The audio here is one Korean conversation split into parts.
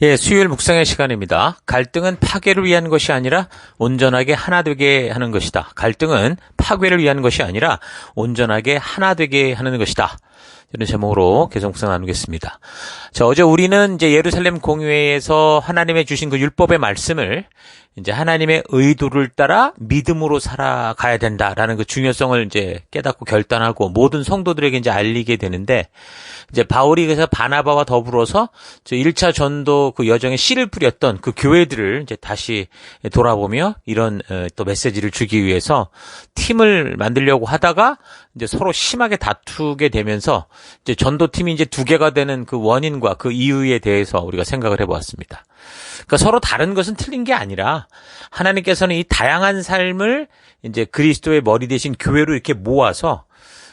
예, 수요일 묵상의 시간입니다. 갈등은 파괴를 위한 것이 아니라 온전하게 하나 되게 하는 것이다. 갈등은 파괴를 위한 것이 아니라 온전하게 하나 되게 하는 것이다. 이런 제목으로 계속 묵상 나누겠습니다. 자, 어제 우리는 이제 예루살렘 공회에서 하나님의 주신 그 율법의 말씀을 이제 하나님의 의도를 따라 믿음으로 살아가야 된다라는 그 중요성을 이제 깨닫고 결단하고 모든 성도들에게 이제 알리게 되는데, 이제 바울이 그래서 바나바와 더불어서 저 1차 전도 그 여정에 씨를 뿌렸던 그 교회들을 이제 다시 돌아보며 이런 또 메시지를 주기 위해서 팀을 만들려고 하다가 이제 서로 심하게 다투게 되면서 이제 전도팀이 이제 두 개가 되는 그 원인과 그 이유에 대해서 우리가 생각을 해보았습니다. 그러니까 서로 다른 것은 틀린 게 아니라 하나님께서는 이 다양한 삶을 이제 그리스도의 머리 대신 교회로 이렇게 모아서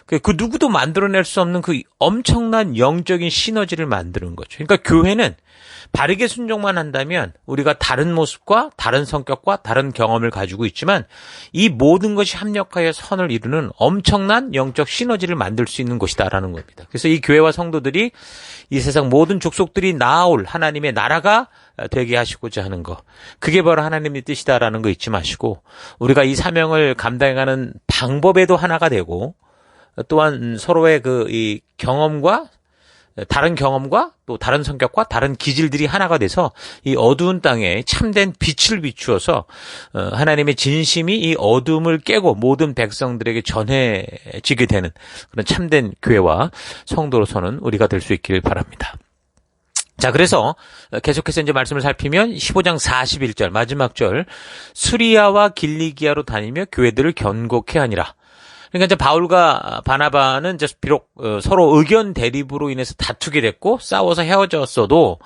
그 누구도 만들어낼 수 없는 그 엄청난 영적인 시너지를 만드는 거죠. 그러니까 교회는 바르게 순종만 한다면 우리가 다른 모습과 다른 성격과 다른 경험을 가지고 있지만 이 모든 것이 합력하여 선을 이루는 엄청난 영적 시너지를 만들 수 있는 곳이다라는 겁니다. 그래서 이 교회와 성도들이 이 세상 모든 족속들이 나아올 하나님의 나라가 되게 하시고자 하는 거, 그게 바로 하나님의 뜻이다라는 거 잊지 마시고, 우리가 이 사명을 감당하는 방법에도 하나가 되고, 또한 서로의 이 다른 경험과 또 다른 성격과 다른 기질들이 하나가 돼서 이 어두운 땅에 참된 빛을 비추어서 하나님의 진심이 이 어둠을 깨고 모든 백성들에게 전해지게 되는 그런 참된 교회와 성도로서는 우리가 될 수 있기를 바랍니다. 자, 그래서 계속해서 이제 말씀을 살피면 15장 41절 마지막 절, 수리아와 길리기아로 다니며 교회들을 견고케 하니라. 그러니까 이제 바울과 바나바는 이제 비록 서로 의견 대립으로 인해서 다투게 됐고 싸워서 헤어졌어도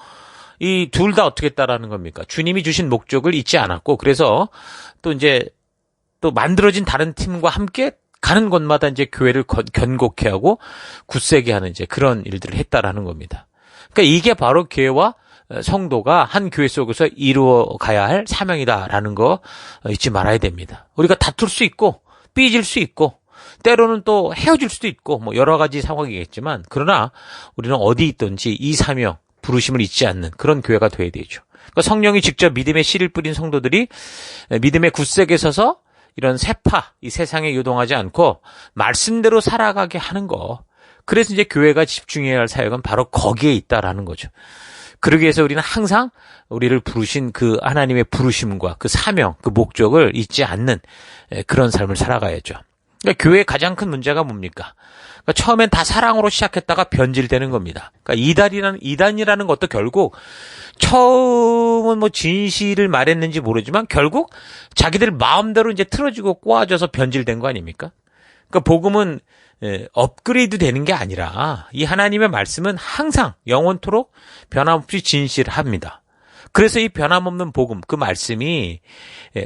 이 둘 다 어떻게 했다라는 겁니까? 주님이 주신 목적을 잊지 않았고, 그래서 또 이제 또 만들어진 다른 팀과 함께 가는 곳마다 이제 교회를 견고케 하고 굳세게 하는 이제 그런 일들을 했다라는 겁니다. 그러니까 이게 바로 교회와 성도가 한 교회 속에서 이루어 가야 할 사명이다라는 거 잊지 말아야 됩니다. 우리가 다툴 수 있고 삐질 수 있고 때로는 또 헤어질 수도 있고 뭐 여러 가지 상황이겠지만, 그러나 우리는 어디 있든지 이 사명, 부르심을 잊지 않는 그런 교회가 돼야 되죠. 그러니까 성령이 직접 믿음의 씨를 뿌린 성도들이 믿음의 굳세게 서서 이런 세파, 이 세상에 요동하지 않고 말씀대로 살아가게 하는 거. 그래서 이제 교회가 집중해야 할 사역은 바로 거기에 있다라는 거죠. 그러기 위해서 우리는 항상 우리를 부르신 그 하나님의 부르심과 그 사명, 그 목적을 잊지 않는 그런 삶을 살아가야죠. 그러니까 교회의 가장 큰 문제가 뭡니까? 그러니까 처음엔 다 사랑으로 시작했다가 변질되는 겁니다. 그러니까 이단이라는 것도 결국 처음은 뭐 진실을 말했는지 모르지만 결국 자기들 마음대로 이제 틀어지고 꼬아져서 변질된 거 아닙니까? 그러니까 복음은 업그레이드 되는 게 아니라 이 하나님의 말씀은 항상 영원토록 변함없이 진실합니다. 그래서 이 변함없는 복음, 그 말씀이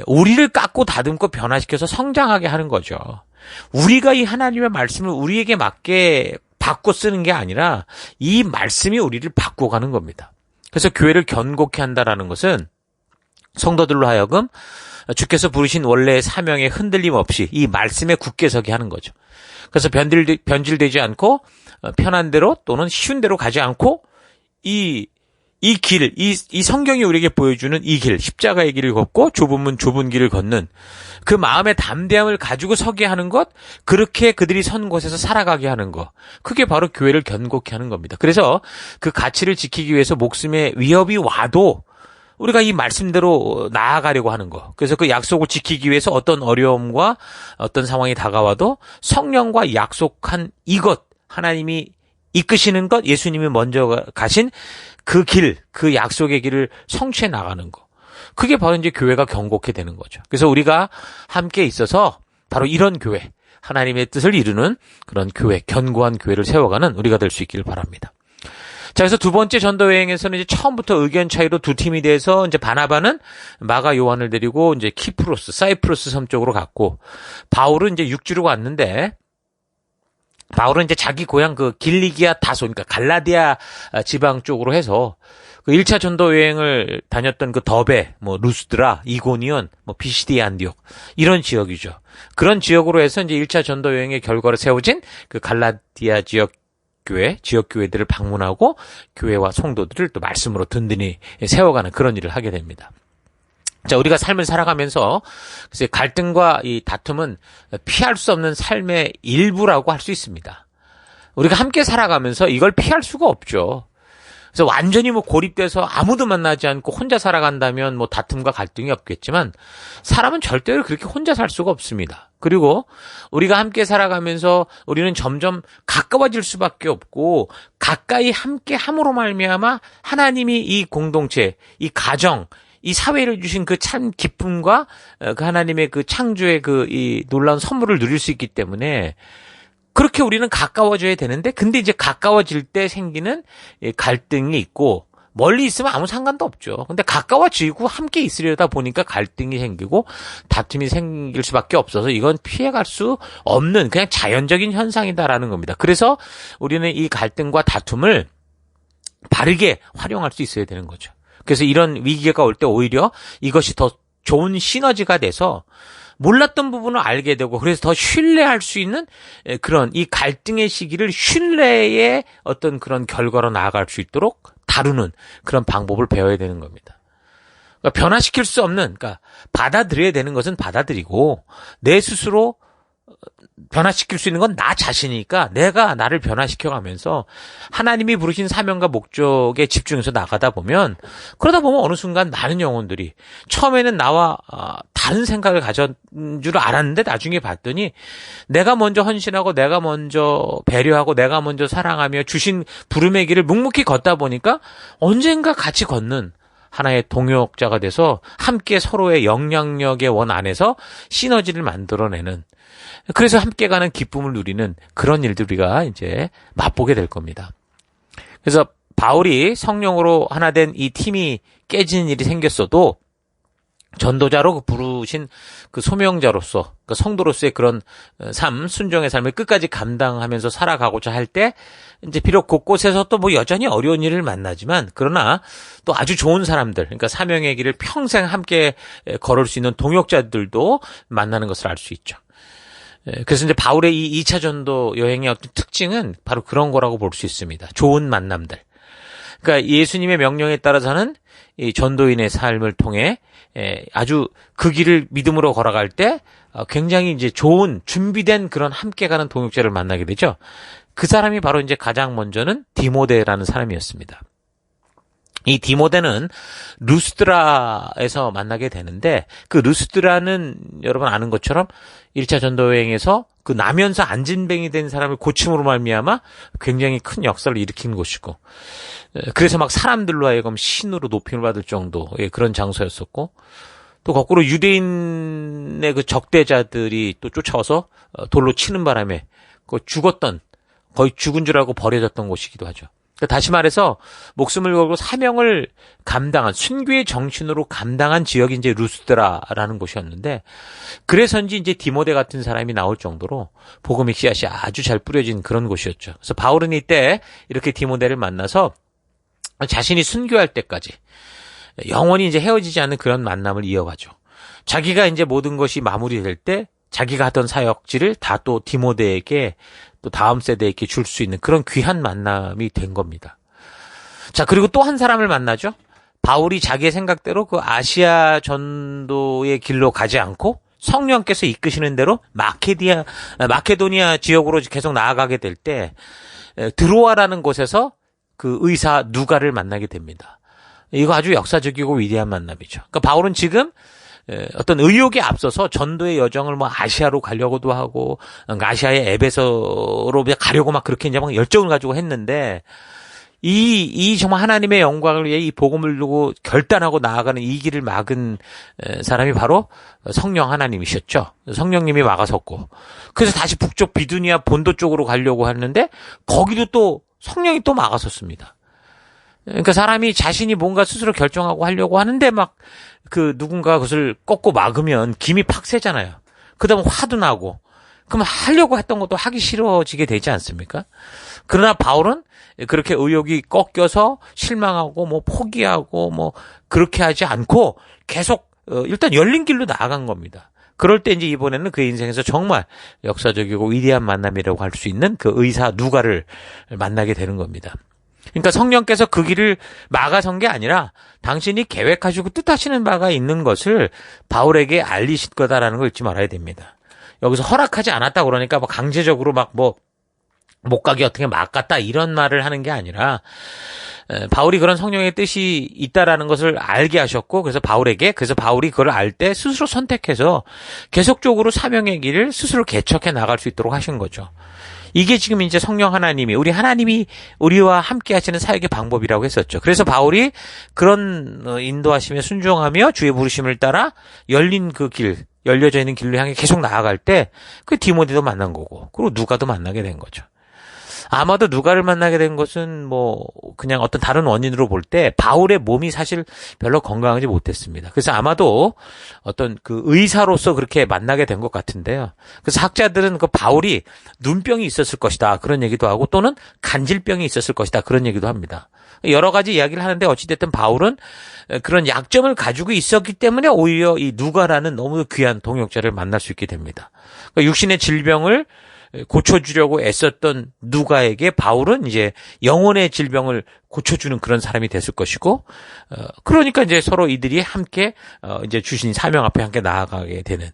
우리를 깎고 다듬고 변화시켜서 성장하게 하는 거죠. 우리가 이 하나님의 말씀을 우리에게 맞게 바꿔 쓰는 게 아니라 이 말씀이 우리를 바꿔가는 겁니다. 그래서 교회를 견고케 한다라는 것은 성도들로 하여금 주께서 부르신 원래의 사명에 흔들림 없이 이 말씀에 굳게 서게 하는 거죠. 그래서 변질되지 않고 편한 대로 또는 쉬운 대로 가지 않고 이 성경이 우리에게 보여주는 이 길, 십자가의 길을 걷고 좁은 길을 걷는 그 마음의 담대함을 가지고 서게 하는 것, 그렇게 그들이 선 곳에서 살아가게 하는 것, 그게 바로 교회를 견고케 하는 겁니다. 그래서 그 가치를 지키기 위해서 목숨의 위협이 와도 우리가 이 말씀대로 나아가려고 하는 거. 그래서 그 약속을 지키기 위해서 어떤 어려움과 어떤 상황이 다가와도 성령과 약속한 이것, 하나님이 이끄시는 것, 예수님이 먼저 가신 그 길, 그 약속의 길을 성취해 나가는 거. 그게 바로 이제 교회가 견고케 되는 거죠. 그래서 우리가 함께 있어서 바로 이런 교회, 하나님의 뜻을 이루는 그런 교회, 견고한 교회를 세워가는 우리가 될 수 있기를 바랍니다. 자, 그래서 두 번째 전도 여행에서는 이제 처음부터 의견 차이로 두 팀이 돼서 이제 바나바는 마가 요한을 데리고 이제 사이프러스 섬 쪽으로 갔고, 바울은 이제 육지로 갔는데, 바울은 이제 자기 고향 그 길리기아 다소, 그러니까 갈라디아 지방 쪽으로 해서 그 1차 전도 여행을 다녔던 그 더베, 뭐 루스드라, 이고니온, 뭐 피시디아 안디옥 이런 지역이죠. 그런 지역으로 해서 이제 1차 전도 여행의 결과로 세워진 그 갈라디아 지역 교회, 지역교회들을 방문하고 교회와 성도들을 또 말씀으로 든든히 세워가는 그런 일을 하게 됩니다. 자, 우리가 삶을 살아가면서 글쎄 갈등과 이 다툼은 피할 수 없는 삶의 일부라고 할 수 있습니다. 우리가 함께 살아가면서 이걸 피할 수가 없죠. 그래서 완전히 고립돼서 아무도 만나지 않고 혼자 살아간다면 다툼과 갈등이 없겠지만 사람은 절대로 그렇게 혼자 살 수가 없습니다. 그리고 우리가 함께 살아가면서 우리는 점점 가까워질 수밖에 없고 가까이 함께 함으로 말미암아 하나님이 이 공동체, 이 가정, 이 사회를 주신 그 참 기쁨과 그 하나님의 그 창조의 이 놀라운 선물을 누릴 수 있기 때문에 그렇게 우리는 가까워져야 되는데, 근데 이제 가까워질 때 생기는 갈등이 있고, 멀리 있으면 아무 상관도 없죠. 근데 가까워지고 함께 있으려다 보니까 갈등이 생기고, 다툼이 생길 수밖에 없어서 이건 피해갈 수 없는 그냥 자연적인 현상이다라는 겁니다. 그래서 우리는 이 갈등과 다툼을 바르게 활용할 수 있어야 되는 거죠. 그래서 이런 위기가 올 때 오히려 이것이 더 좋은 시너지가 돼서 몰랐던 부분을 알게 되고 그래서 더 신뢰할 수 있는 그런 이 갈등의 시기를 신뢰의 어떤 그런 결과로 나아갈 수 있도록 다루는 그런 방법을 배워야 되는 겁니다. 그러니까 변화시킬 수 없는, 그러니까 받아들여야 되는 것은 받아들이고 내 스스로 변화시킬 수 있는 건 나 자신이니까 내가 나를 변화시켜가면서 하나님이 부르신 사명과 목적에 집중해서 나가다 보면 그러다 보면 어느 순간 많은 영혼들이 처음에는 나와 다른 생각을 가진 줄 알았는데 나중에 봤더니 내가 먼저 헌신하고 내가 먼저 배려하고 내가 먼저 사랑하며 주신 부름의 길을 묵묵히 걷다 보니까 언젠가 같이 걷는 하나의 동역자가 돼서 함께 서로의 영향력의 원 안에서 시너지를 만들어내는, 그래서 함께 가는 기쁨을 누리는 그런 일들 우리가 이제 맛보게 될 겁니다. 그래서 바울이 성령으로 하나 된 이 팀이 깨지는 일이 생겼어도 전도자로 부르신 그 소명자로서, 그 성도로서의 그런 삶, 순종의 삶을 끝까지 감당하면서 살아가고자 할 때, 이제 비록 곳곳에서 또 여전히 어려운 일을 만나지만, 그러나 또 아주 좋은 사람들, 그러니까 사명의 길을 평생 함께 걸을 수 있는 동역자들도 만나는 것을 알 수 있죠. 그래서 이제 바울의 이 2차 전도 여행의 어떤 특징은 바로 그런 거라고 볼 수 있습니다. 좋은 만남들. 그러니까 예수님의 명령에 따라서는 이 전도인의 삶을 통해 아주 그 길을 믿음으로 걸어갈 때 굉장히 이제 좋은 준비된 그런 함께 가는 동역자를 만나게 되죠. 그 사람이 바로 이제 가장 먼저는 디모데라는 사람이었습니다. 이 디모데는 루스드라에서 만나게 되는데 그 루스드라는 여러분 아는 것처럼 1차 전도여행에서 그 나면서 안진뱅이 된 사람을 고침으로 말미암아 굉장히 큰 역사를 일으킨 곳이고, 그래서 막 사람들로 하여금 신으로 높임을 받을 정도의 그런 장소였었고, 또 거꾸로 유대인의 그 적대자들이 또 쫓아와서 돌로 치는 바람에 죽었던, 거의 죽은 줄 알고 버려졌던 곳이기도 하죠. 다시 말해서 목숨을 걸고 사명을 감당한, 순교의 정신으로 감당한 지역이 이제 루스드라라는 곳이었는데, 그래서인지 이제 디모데 같은 사람이 나올 정도로 복음의 씨앗이 아주 잘 뿌려진 그런 곳이었죠. 그래서 바울은 이때 이렇게 디모데를 만나서 자신이 순교할 때까지 영원히 이제 헤어지지 않는 그런 만남을 이어가죠. 자기가 이제 모든 것이 마무리될 때 자기가 하던 사역지를 다 또 디모데에게 또 다음 세대에게 줄 수 있는 그런 귀한 만남이 된 겁니다. 자, 그리고 또 한 사람을 만나죠. 바울이 자기의 생각대로 그 아시아 전도의 길로 가지 않고 성령께서 이끄시는 대로 마케도니아 지역으로 계속 나아가게 될 때 드로아라는 곳에서 그 의사 누가를 만나게 됩니다. 이거 아주 역사적이고 위대한 만남이죠. 그러니까 바울은 지금 어떤 의욕에 앞서서 전도의 여정을 아시아로 가려고도 하고, 아시아의 에베소로 가려고 막 그렇게 이제 막 열정을 가지고 했는데, 이 정말 하나님의 영광을 위해 이 복음을 두고 결단하고 나아가는 이 길을 막은 사람이 바로 성령 하나님이셨죠. 성령님이 막아섰고, 그래서 다시 북쪽 비두니아 본도 쪽으로 가려고 하는데, 거기도 또 성령이 또 막아섰습니다. 그러니까 사람이 자신이 뭔가 스스로 결정하고 하려고 하는데 막 그 누군가 그것을 꺾고 막으면 김이 팍 새잖아요. 그다음에 화도 나고, 그럼 하려고 했던 것도 하기 싫어지게 되지 않습니까? 그러나 바울은 그렇게 의욕이 꺾여서 실망하고 포기하고 그렇게 하지 않고 계속 일단 열린 길로 나아간 겁니다. 그럴 때 이제 이번에는 그의 인생에서 정말 역사적이고 위대한 만남이라고 할 수 있는 그 의사 누가를 만나게 되는 겁니다. 그러니까 성령께서 그 길을 막아선 게 아니라 당신이 계획하시고 뜻하시는 바가 있는 것을 바울에게 알리실 거다라는 걸 잊지 말아야 됩니다. 여기서 허락하지 않았다 그러니까 뭐 강제적으로 막 뭐 못 가게 어떻게 막았다 이런 말을 하는 게 아니라 바울이 그런 성령의 뜻이 있다라는 것을 알게 하셨고 그래서 바울이 그걸 알 때 스스로 선택해서 계속적으로 사명의 길을 스스로 개척해 나갈 수 있도록 하신 거죠. 이게 지금 이제 성령 하나님이 하나님이 우리와 함께 하시는 사역의 방법이라고 했었죠. 그래서 바울이 그런 인도하심에 순종하며 주의 부르심을 따라 열려져 있는 길로 향해 계속 나아갈 때 그 디모데도 만난 거고 그리고 누가도 만나게 된 거죠. 아마도 누가를 만나게 된 것은 뭐 그냥 어떤 다른 원인으로 볼 때 바울의 몸이 사실 별로 건강하지 못했습니다. 그래서 아마도 어떤 그 의사로서 그렇게 만나게 된 것 같은데요. 그래서 학자들은 그 바울이 눈병이 있었을 것이다 그런 얘기도 하고 또는 간질병이 있었을 것이다 그런 얘기도 합니다. 여러 가지 이야기를 하는데 어찌됐든 바울은 그런 약점을 가지고 있었기 때문에 오히려 이 누가라는 너무 귀한 동역자를 만날 수 있게 됩니다. 그러니까 육신의 질병을 고쳐주려고 애썼던 누가에게 바울은 이제 영혼의 질병을 고쳐주는 그런 사람이 됐을 것이고, 그러니까 이제 서로 이들이 함께, 이제 주신 사명 앞에 함께 나아가게 되는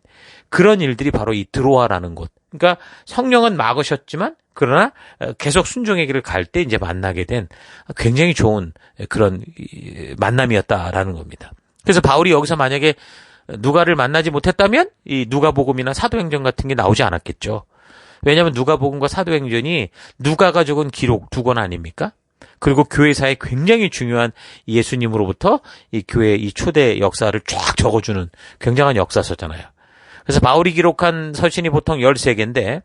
그런 일들이 바로 이 드로아라는 곳. 그러니까 성령은 막으셨지만, 그러나 계속 순종의 길을 갈 때 이제 만나게 된 굉장히 좋은 그런 만남이었다라는 겁니다. 그래서 바울이 여기서 만약에 누가를 만나지 못했다면, 이 누가복음이나 사도행전 같은 게 나오지 않았겠죠. 왜냐하면 누가복음과 사도행전이 누가가 적은 기록 두 권 아닙니까? 그리고 교회사에 굉장히 중요한 예수님으로부터 이 교회의 이 초대 역사를 쫙 적어주는 굉장한 역사서잖아요. 그래서 바울이 기록한 서신이 보통 13개인데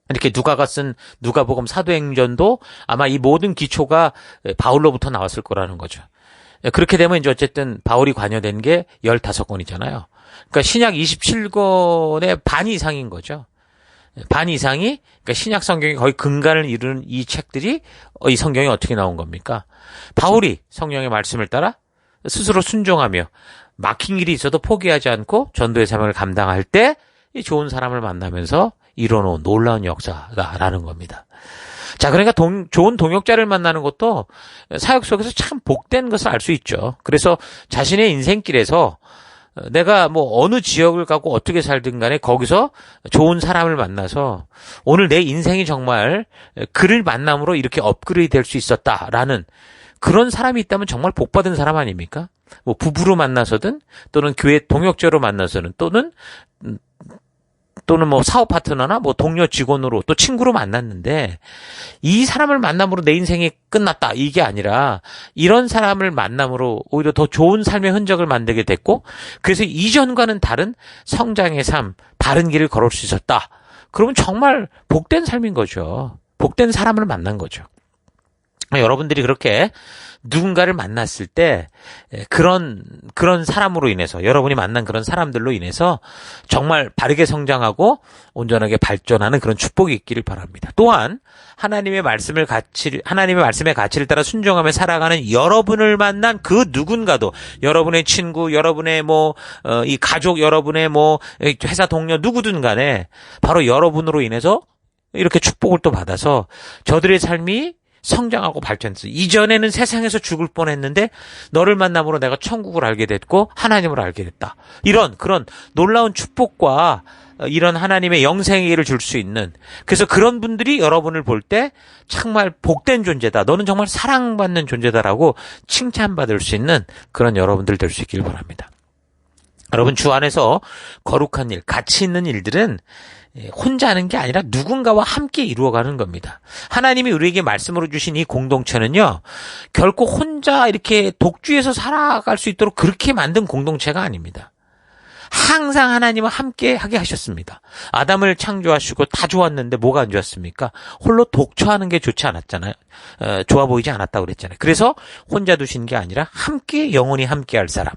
이렇게 누가가 쓴 누가복음 사도행전도 아마 이 모든 기초가 바울로부터 나왔을 거라는 거죠. 그렇게 되면 이제 어쨌든 바울이 관여된 게 15권이잖아요. 그러니까 신약 27권의 반 이상인 거죠. 반 이상이 그러니까 신약 성경이 거의 근간을 이루는 이 책들이 이 성경이 어떻게 나온 겁니까? 바울이 성령의 말씀을 따라 스스로 순종하며 막힌 길이 있어도 포기하지 않고 전도의 사명을 감당할 때 이 좋은 사람을 만나면서 이뤄놓은 놀라운 역사다라는 겁니다. 자, 그러니까 좋은 동역자를 만나는 것도 사역 속에서 참 복된 것을 알 수 있죠. 그래서 자신의 인생길에서 내가 뭐 어느 지역을 가고 어떻게 살든 간에 거기서 좋은 사람을 만나서 오늘 내 인생이 정말 그를 만남으로 이렇게 업그레이드 될 수 있었다라는 그런 사람이 있다면 정말 복받은 사람 아닙니까? 뭐 부부로 만나서든 또는 교회 동역자로 만나서는 또는 뭐 사업 파트너나 뭐 동료 직원으로 또 친구로 만났는데 이 사람을 만남으로 내 인생이 끝났다 이게 아니라 이런 사람을 만남으로 오히려 더 좋은 삶의 흔적을 만들게 됐고 그래서 이전과는 다른 성장의 삶, 바른 길을 걸을 수 있었다. 그러면 정말 복된 삶인 거죠. 복된 사람을 만난 거죠. 여러분들이 그렇게 누군가를 만났을 때 그런 사람으로 인해서 여러분이 만난 그런 사람들로 인해서 정말 바르게 성장하고 온전하게 발전하는 그런 축복이 있기를 바랍니다. 또한 하나님의 말씀의 가치를 따라 순종하며 살아가는 여러분을 만난 그 누군가도 여러분의 친구, 여러분의 이 가족, 여러분의 회사 동료 누구든 간에 바로 여러분으로 인해서 이렇게 축복을 또 받아서 저들의 삶이 성장하고 발전했어. 이전에는 세상에서 죽을 뻔했는데 너를 만남으로 내가 천국을 알게 됐고 하나님을 알게 됐다. 이런 그런 놀라운 축복과 이런 하나님의 영생의 길을 줄 수 있는 그래서 그런 분들이 여러분을 볼 때 정말 복된 존재다. 너는 정말 사랑받는 존재다라고 칭찬받을 수 있는 그런 여러분들 될 수 있길 바랍니다. 여러분 주 안에서 거룩한 일, 가치 있는 일들은 혼자 하는 게 아니라 누군가와 함께 이루어가는 겁니다. 하나님이 우리에게 말씀으로 주신 이 공동체는요, 결코 혼자 이렇게 독주해서 살아갈 수 있도록 그렇게 만든 공동체가 아닙니다. 항상 하나님은 함께 하게 하셨습니다. 아담을 창조하시고 다 좋았는데 뭐가 안 좋았습니까? 홀로 독처하는 게 좋지 않았잖아요. 좋아 보이지 않았다고 그랬잖아요. 그래서 혼자 두신 게 아니라 함께 영원히 함께 할 사람.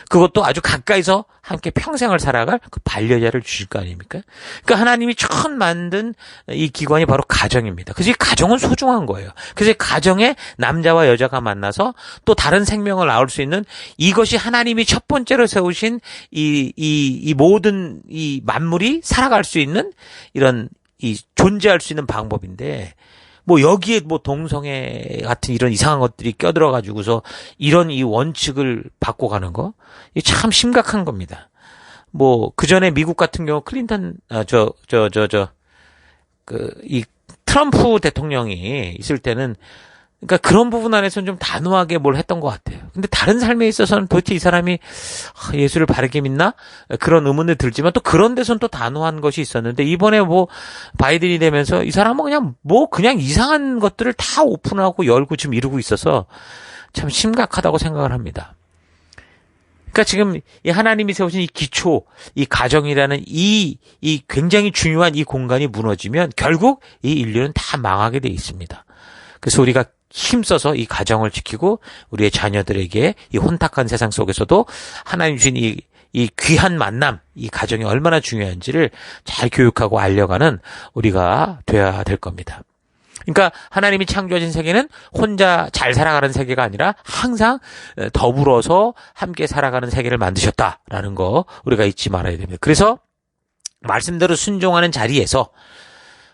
그것도 아주 가까이서 함께 평생을 살아갈 그 반려자를 주실 거 아닙니까? 그러니까 하나님이 처음 만든 이 기관이 바로 가정입니다. 그래서 이 가정은 소중한 거예요. 그래서 이 가정에 남자와 여자가 만나서 또 다른 생명을 낳을 수 있는 이것이 하나님이 첫 번째로 세우신 이 모든 이 만물이 살아갈 수 있는 이런 이 존재할 수 있는 방법인데 뭐 여기에 뭐 동성애 같은 이런 이상한 것들이 껴들어 가지고서 이런 이 원칙을 바꿔가는 거, 이 참 심각한 겁니다. 뭐 그 전에 미국 같은 경우 클린턴 이 트럼프 대통령이 있을 때는 그러니까 그런 부분 안에서는 좀 단호하게 뭘 했던 것 같아요. 근데 다른 삶에 있어서는 도대체 이 사람이 예수를 바르게 믿나? 그런 의문을 들지만 또 그런 데서는 또 단호한 것이 있었는데 이번에 뭐 바이든이 되면서 이 사람은 그냥 이상한 것들을 다 오픈하고 열고 지금 이루고 있어서 참 심각하다고 생각을 합니다. 그러니까 지금 이 하나님이 세우신 이 기초, 이 가정이라는 이 굉장히 중요한 이 공간이 무너지면 결국 이 인류는 다 망하게 돼 있습니다. 그래서 우리가 힘써서 이 가정을 지키고 우리의 자녀들에게 이 혼탁한 세상 속에서도 하나님 주신 이 귀한 만남, 이 가정이 얼마나 중요한지를 잘 교육하고 알려가는 우리가 돼야 될 겁니다. 그러니까 하나님이 창조하신 세계는 혼자 잘 살아가는 세계가 아니라 항상 더불어서 함께 살아가는 세계를 만드셨다라는 거 우리가 잊지 말아야 됩니다. 그래서 말씀대로 순종하는 자리에서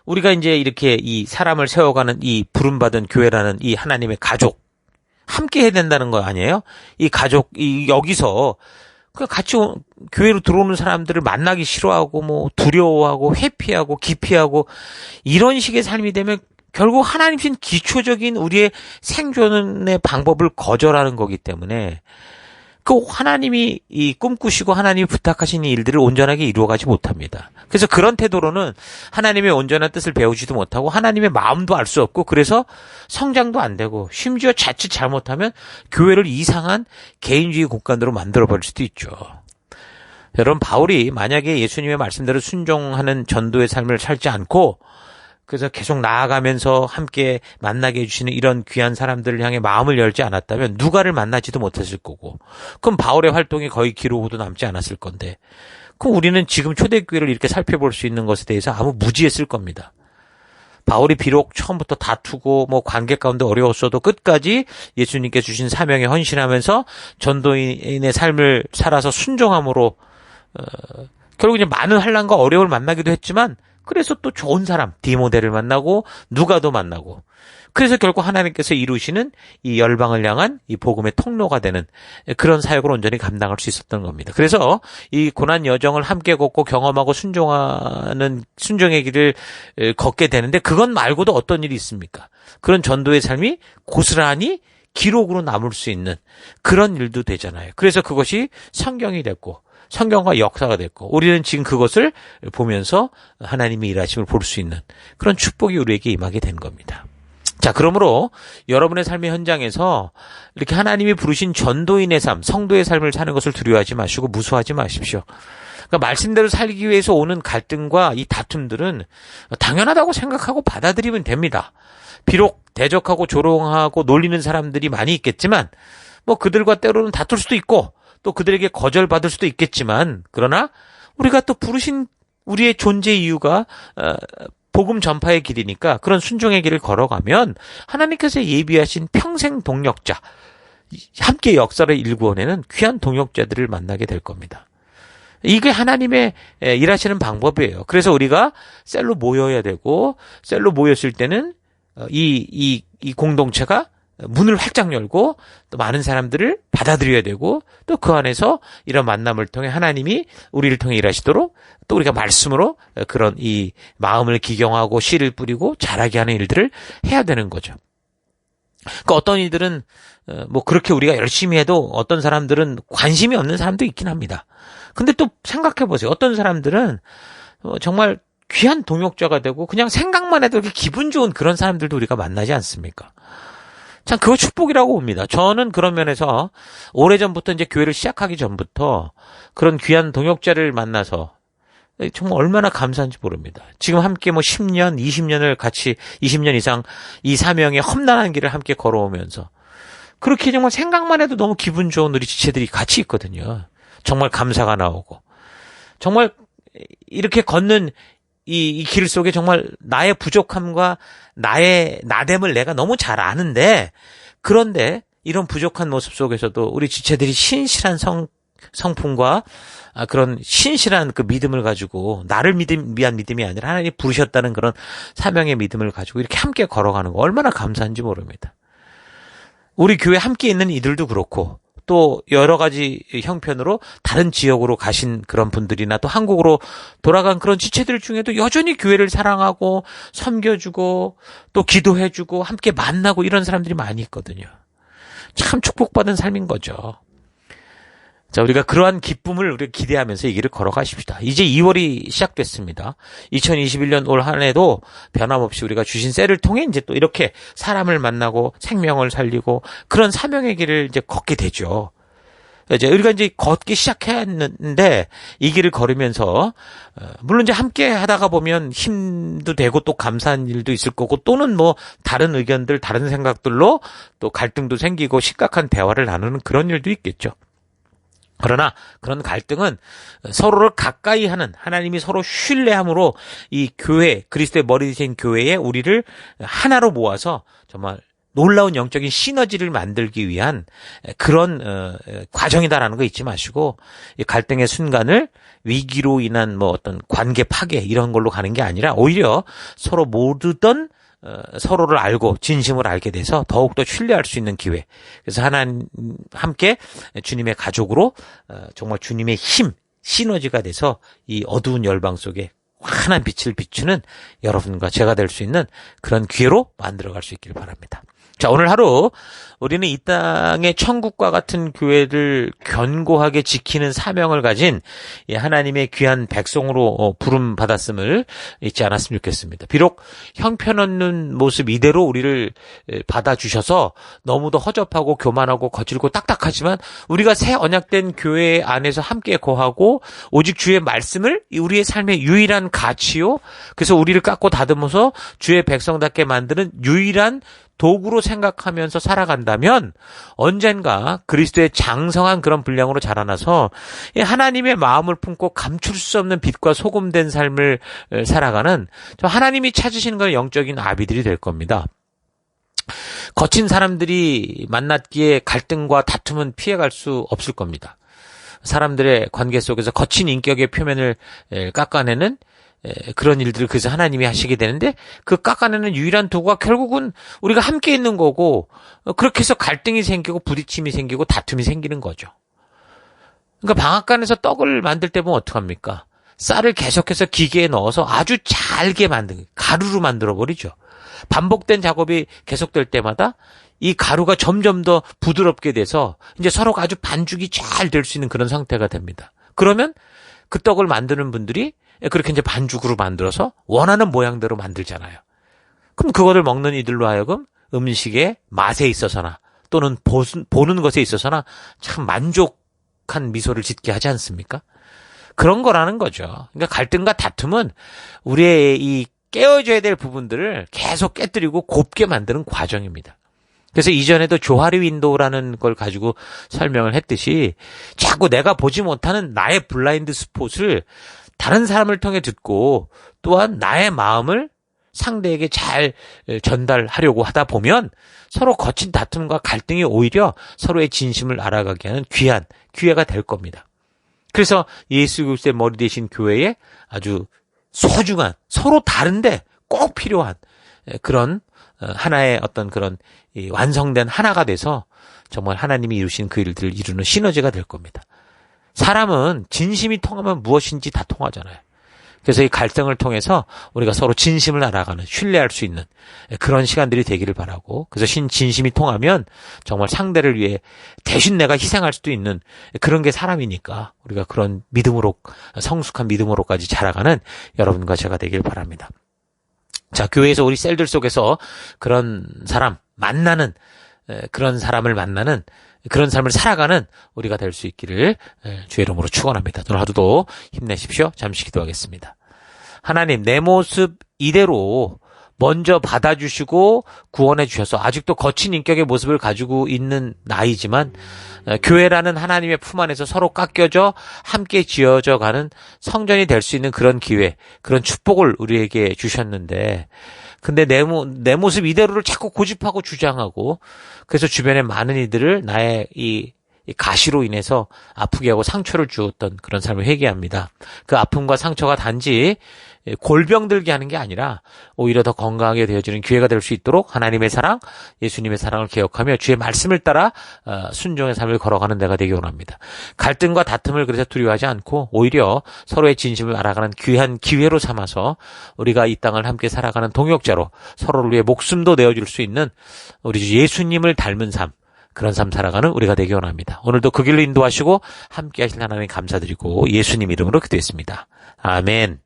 우리가 이제 이렇게 이 사람을 세워가는 이 부름받은 교회라는 이 하나님의 가족 함께 해야 된다는 거 아니에요? 이 가족 여기서 그 같이 교회로 들어오는 사람들을 만나기 싫어하고 뭐 두려워하고 회피하고 기피하고 이런 식의 삶이 되면 결국 하나님 신 기초적인 우리의 생존의 방법을 거절하는 거기 때문에 그 하나님이 이 꿈꾸시고 하나님이 부탁하신 이 일들을 온전하게 이루어가지 못합니다. 그래서 그런 태도로는 하나님의 온전한 뜻을 배우지도 못하고 하나님의 마음도 알 수 없고 그래서 성장도 안 되고 심지어 자칫 잘못하면 교회를 이상한 개인주의 공간으로 만들어버릴 수도 있죠. 여러분 바울이 만약에 예수님의 말씀대로 순종하는 전도의 삶을 살지 않고 그래서 계속 나아가면서 함께 만나게 해주시는 이런 귀한 사람들을 향해 마음을 열지 않았다면 누가를 만나지도 못했을 거고 그럼 바울의 활동이 거의 기록으로도 남지 않았을 건데 그럼 우리는 지금 초대교회를 이렇게 살펴볼 수 있는 것에 대해서 아무 무지했을 겁니다. 바울이 비록 처음부터 다투고 뭐 관계 가운데 어려웠어도 끝까지 예수님께 주신 사명에 헌신하면서 전도인의 삶을 살아서 순종함으로 결국 이제 많은 환난과 어려움을 만나기도 했지만 그래서 또 좋은 사람 디모데를 만나고 누가도 만나고 그래서 결국 하나님께서 이루시는 이 열방을 향한 이 복음의 통로가 되는 그런 사역을 온전히 감당할 수 있었던 겁니다. 그래서 이 고난 여정을 함께 걷고 경험하고 순종하는 순종의 길을 걷게 되는데 그것 말고도 어떤 일이 있습니까? 그런 전도의 삶이 고스란히 기록으로 남을 수 있는 그런 일도 되잖아요. 그래서 그것이 성경이 됐고 성경과 역사가 됐고 우리는 지금 그것을 보면서 하나님의 일하심을 볼 수 있는 그런 축복이 우리에게 임하게 된 겁니다. 자, 그러므로 여러분의 삶의 현장에서 이렇게 하나님이 부르신 전도인의 삶, 성도의 삶을 사는 것을 두려워하지 마시고 무수하지 마십시오. 그러니까 말씀대로 살기 위해서 오는 갈등과 이 다툼들은 당연하다고 생각하고 받아들이면 됩니다. 비록 대적하고 조롱하고 놀리는 사람들이 많이 있겠지만 뭐 그들과 때로는 다툴 수도 있고 또 그들에게 거절받을 수도 있겠지만 그러나 우리가 또 부르신 우리의 존재 이유가 복음 전파의 길이니까 그런 순종의 길을 걸어가면 하나님께서 예비하신 평생 동역자 함께 역사를 일구어내는 귀한 동역자들을 만나게 될 겁니다. 이게 하나님의 일하시는 방법이에요. 그래서 우리가 셀로 모여야 되고 셀로 모였을 때는 이 공동체가 문을 활짝 열고 또 많은 사람들을 받아들여야 되고 또 그 안에서 이런 만남을 통해 하나님이 우리를 통해 일하시도록 또 우리가 말씀으로 그런 이 마음을 기경하고 씨를 뿌리고 자라게 하는 일들을 해야 되는 거죠. 그러니까 어떤 이들은 뭐 그렇게 우리가 열심히 해도 어떤 사람들은 관심이 없는 사람도 있긴 합니다. 근데 또 생각해 보세요. 어떤 사람들은 정말 귀한 동역자가 되고 그냥 생각만 해도 이렇게 기분 좋은 그런 사람들도 우리가 만나지 않습니까? 참 그거 축복이라고 봅니다. 저는 그런 면에서 오래전부터 이제 교회를 시작하기 전부터 그런 귀한 동역자를 만나서 정말 얼마나 감사한지 모릅니다. 지금 함께 뭐 10년, 20년을 같이 20년 이상 이 사명의 험난한 길을 함께 걸어오면서 그렇게 정말 생각만 해도 너무 기분 좋은 우리 지체들이 같이 있거든요. 정말 감사가 나오고. 정말 이렇게 걷는 이 길 속에 정말 나의 부족함과 나의 나됨을 내가 너무 잘 아는데, 그런데 이런 부족한 모습 속에서도 우리 지체들이 신실한 성품과 그런 신실한 그 믿음을 가지고, 나를 위한 믿음이 아니라 하나님이 부르셨다는 그런 사명의 믿음을 가지고 이렇게 함께 걸어가는 거 얼마나 감사한지 모릅니다. 우리 교회 함께 있는 이들도 그렇고, 또 여러 가지 형편으로 다른 지역으로 가신 그런 분들이나 또 한국으로 돌아간 그런 지체들 중에도 여전히 교회를 사랑하고 섬겨주고 또 기도해주고 함께 만나고 이런 사람들이 많이 있거든요. 참 축복받은 삶인 거죠. 자, 우리가 그러한 기쁨을 우리가 기대하면서 이 길을 걸어가십시다. 이제 2월이 시작됐습니다. 2021년 올 한 해도 변함없이 우리가 주신 셀을 통해 이제 또 이렇게 사람을 만나고 생명을 살리고 그런 사명의 길을 이제 걷게 되죠. 이제 우리가 이제 걷기 시작했는데 이 길을 걸으면서 물론 이제 함께 하다가 보면 힘도 되고 또 감사한 일도 있을 거고 또는 뭐 다른 의견들, 다른 생각들로 또 갈등도 생기고 심각한 대화를 나누는 그런 일도 있겠죠. 그러나 그런 갈등은 서로를 가까이 하는, 하나님이 서로 신뢰함으로 이 교회, 그리스도의 머리 되신 교회에 우리를 하나로 모아서 정말 놀라운 영적인 시너지를 만들기 위한 그런 과정이다라는 거 잊지 마시고, 이 갈등의 순간을 위기로 인한 뭐 어떤 관계 파괴 이런 걸로 가는 게 아니라 오히려 서로 모르던 서로를 알고 진심을 알게 돼서 더욱더 신뢰할 수 있는 기회. 그래서 하나님 함께 주님의 가족으로 정말 주님의 힘, 시너지가 돼서 이 어두운 열방 속에 환한 빛을 비추는 여러분과 제가 될 수 있는 그런 기회로 만들어갈 수 있기를 바랍니다. 자, 오늘 하루 우리는 이 땅의 천국과 같은 교회를 견고하게 지키는 사명을 가진 하나님의 귀한 백성으로 부름 받았음을 잊지 않았으면 좋겠습니다. 비록 형편없는 모습 이대로 우리를 받아주셔서 너무도 허접하고 교만하고 거칠고 딱딱하지만 우리가 새 언약된 교회 안에서 함께 거하고 오직 주의 말씀을 우리의 삶의 유일한 가치요, 그래서 우리를 깎고 다듬어서 주의 백성답게 만드는 유일한 도구로 생각하면서 살아간다면 언젠가 그리스도의 장성한 그런 분량으로 자라나서 하나님의 마음을 품고 감출 수 없는 빛과 소금된 삶을 살아가는 하나님이 찾으시는 건 영적인 아비들이 될 겁니다. 거친 사람들이 만났기에 갈등과 다툼은 피해갈 수 없을 겁니다. 사람들의 관계 속에서 거친 인격의 표면을 깎아내는 그런 일들을 그래서 하나님이 하시게 되는데, 그 깎아내는 유일한 도구가 결국은 우리가 함께 있는 거고, 그렇게 해서 갈등이 생기고 부딪힘이 생기고 다툼이 생기는 거죠. 그러니까 방앗간에서 떡을 만들 때 보면 어떡합니까? 쌀을 계속해서 기계에 넣어서 아주 잘게 가루로 만들어버리죠. 반복된 작업이 계속될 때마다 이 가루가 점점 더 부드럽게 돼서 이제 서로가 아주 반죽이 잘 될 수 있는 그런 상태가 됩니다. 그러면 그 떡을 만드는 분들이 그렇게 이제 반죽으로 만들어서 원하는 모양대로 만들잖아요. 그럼 그거를 먹는 이들로 하여금 음식의 맛에 있어서나 또는 보는 것에 있어서나 참 만족한 미소를 짓게 하지 않습니까? 그런 거라는 거죠. 그러니까 갈등과 다툼은 우리의 이 깨어져야 될 부분들을 계속 깨뜨리고 곱게 만드는 과정입니다. 그래서 이전에도 조화리 윈도우라는 걸 가지고 설명을 했듯이 자꾸 내가 보지 못하는 나의 블라인드 스폿을 다른 사람을 통해 듣고 또한 나의 마음을 상대에게 잘 전달하려고 하다 보면 서로 거친 다툼과 갈등이 오히려 서로의 진심을 알아가게 하는 귀한 기회가 될 겁니다. 그래서 예수 그리스도의 머리 되신 교회에 아주 소중한, 서로 다른데 꼭 필요한 그런 하나의 어떤 그런 완성된 하나가 돼서 정말 하나님이 이루신 그 일들을 이루는 시너지가 될 겁니다. 사람은 진심이 통하면 무엇인지 다 통하잖아요. 그래서 이 갈등을 통해서 우리가 서로 진심을 알아가는, 신뢰할 수 있는 그런 시간들이 되기를 바라고, 그래서 진심이 통하면 정말 상대를 위해 대신 내가 희생할 수도 있는 그런 게 사람이니까 우리가 그런 믿음으로, 성숙한 믿음으로까지 자라가는 여러분과 제가 되길 바랍니다. 자, 교회에서 우리 셀들 속에서 그런 사람 만나는, 그런 사람을 만나는 그런 삶을 살아가는 우리가 될 수 있기를 주의 이름으로 축원합니다. 오늘 하루도 힘내십시오. 잠시 기도하겠습니다. 하나님, 내 모습 이대로 먼저 받아주시고 구원해 주셔서 아직도 거친 인격의 모습을 가지고 있는 나이지만 교회라는 하나님의 품 안에서 서로 깎여져 함께 지어져 가는 성전이 될 수 있는 그런 기회, 그런 축복을 우리에게 주셨는데 근데 내 모습 이대로를 자꾸 고집하고 주장하고 그래서 주변에 많은 이들을 나의 이 가시로 인해서 아프게 하고 상처를 주었던 그런 삶을 회개합니다. 그 아픔과 상처가 단지 골병 들게 하는 게 아니라 오히려 더 건강하게 되어지는 기회가 될 수 있도록 하나님의 사랑, 예수님의 사랑을 기억하며 주의 말씀을 따라 순종의 삶을 걸어가는 내가 되기 원합니다. 갈등과 다툼을 그래서 두려워하지 않고 오히려 서로의 진심을 알아가는 귀한 기회로 삼아서 우리가 이 땅을 함께 살아가는 동역자로 서로를 위해 목숨도 내어줄 수 있는 우리 주 예수님을 닮은 삶, 그런 삶 살아가는 우리가 되기 원합니다. 오늘도 그 길로 인도하시고 함께 하실 하나님 감사드리고 예수님 이름으로 기도했습니다. 아멘.